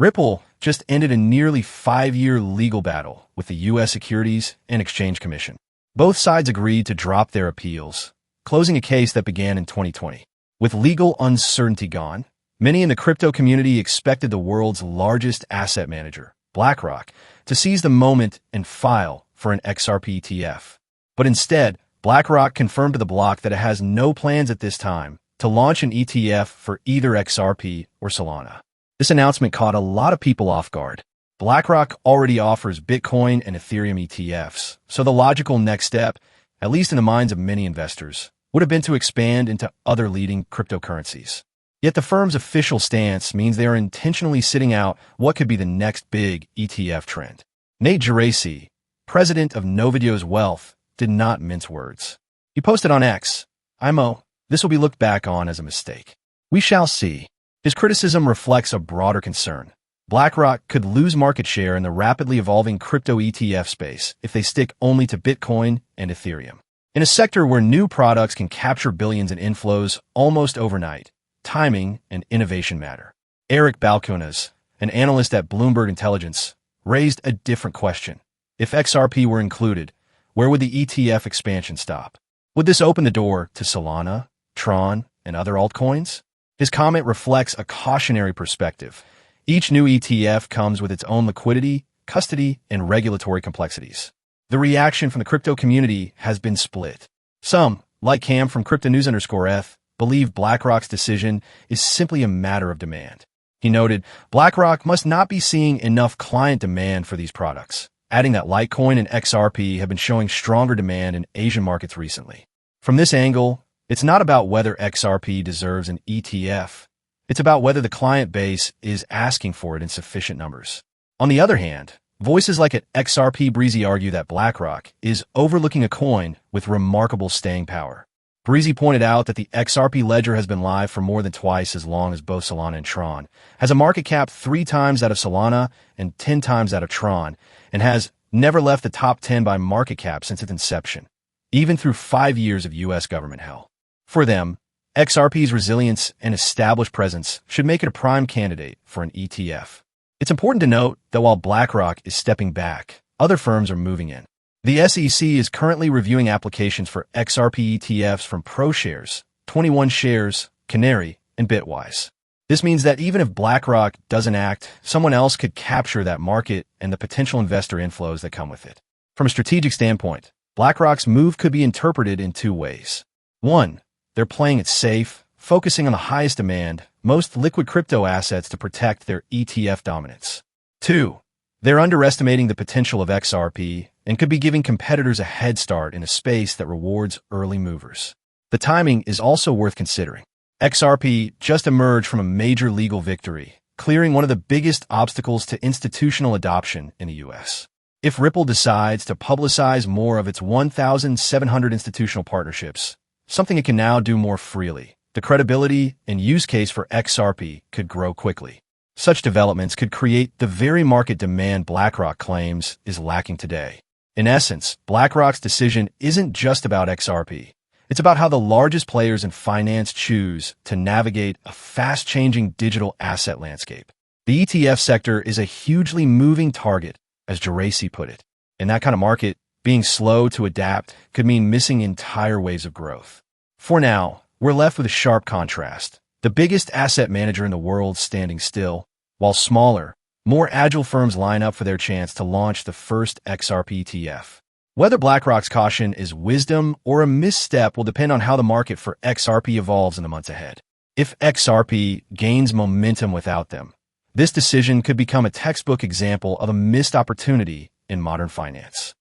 Ripple just ended a nearly 5-year legal battle with the U.S. Securities and Exchange Commission. Both sides agreed to drop their appeals, closing a case that began in 2020. With legal uncertainty gone, many in the crypto community expected the world's largest asset manager, BlackRock, to seize the moment and file for an XRP ETF. But instead, BlackRock confirmed to the block that it has no plans at this time to launch an ETF for either XRP or Solana. This announcement caught a lot of people off guard. BlackRock already offers Bitcoin and Ethereum ETFs, so the logical next step, at least in the minds of many investors, would have been to expand into other leading cryptocurrencies. Yet the firm's official stance means they are intentionally sitting out what could be the next big ETF trend. Nate Geraci, president of NovaDius Wealth, did not mince words. He posted on X, "This will be looked back on as a mistake. We shall see." His criticism reflects a broader concern. BlackRock could lose market share in the rapidly evolving crypto ETF space if they stick only to Bitcoin and Ethereum. In a sector where new products can capture billions in inflows almost overnight, timing and innovation matter. Eric Balcones, an analyst at Bloomberg Intelligence, raised a different question. If XRP were included, where would the ETF expansion stop? Would this open the door to Solana, Tron, and other altcoins? His comment reflects a cautionary perspective. Each new ETF comes with its own liquidity, custody, and regulatory complexities. The reaction from the crypto community has been split. Some, like Cam from CryptoNews_Eth, believe BlackRock's decision is simply a matter of demand. He noted, BlackRock must not be seeing enough client demand for these products, adding that Litecoin and XRP have been showing stronger demand in Asian markets recently. From this angle, it's not about whether XRP deserves an ETF. It's about whether the client base is asking for it in sufficient numbers. On the other hand, voices like at XRP Breezy argue that BlackRock is overlooking a coin with remarkable staying power. Breezy pointed out that the XRP ledger has been live for more than twice as long as both Solana and Tron, has a market cap 3 times that of Solana and 10 times that of Tron, and has never left the top 10 by market cap since its inception, even through 5 years of U.S. government hell. For them, XRP's resilience and established presence should make it a prime candidate for an ETF. It's important to note that while BlackRock is stepping back, other firms are moving in. The SEC is currently reviewing applications for XRP ETFs from ProShares, 21 Shares, Canary, and Bitwise. This means that even if BlackRock doesn't act, someone else could capture that market and the potential investor inflows that come with it. From a strategic standpoint, BlackRock's move could be interpreted in 2 ways. 1, they're playing it safe, focusing on the highest demand, most liquid crypto assets to protect their ETF dominance. 2, they're underestimating the potential of XRP and could be giving competitors a head start in a space that rewards early movers. The timing is also worth considering. XRP just emerged from a major legal victory, clearing one of the biggest obstacles to institutional adoption in the U.S. If Ripple decides to publicize more of its 1,700 institutional partnerships, something it can now do more freely, the credibility and use case for XRP could grow quickly. Such developments could create the very market demand BlackRock claims is lacking today. In essence, BlackRock's decision isn't just about XRP. It's about how the largest players in finance choose to navigate a fast-changing digital asset landscape. The ETF sector is a hugely moving target, as Geraci put it. In that kind of market, being slow to adapt could mean missing entire waves of growth. For now, we're left with a sharp contrast. The biggest asset manager in the world standing still, while smaller, more agile firms line up for their chance to launch the first XRP ETF. Whether BlackRock's caution is wisdom or a misstep will depend on how the market for XRP evolves in the months ahead. If XRP gains momentum without them, this decision could become a textbook example of a missed opportunity in modern finance.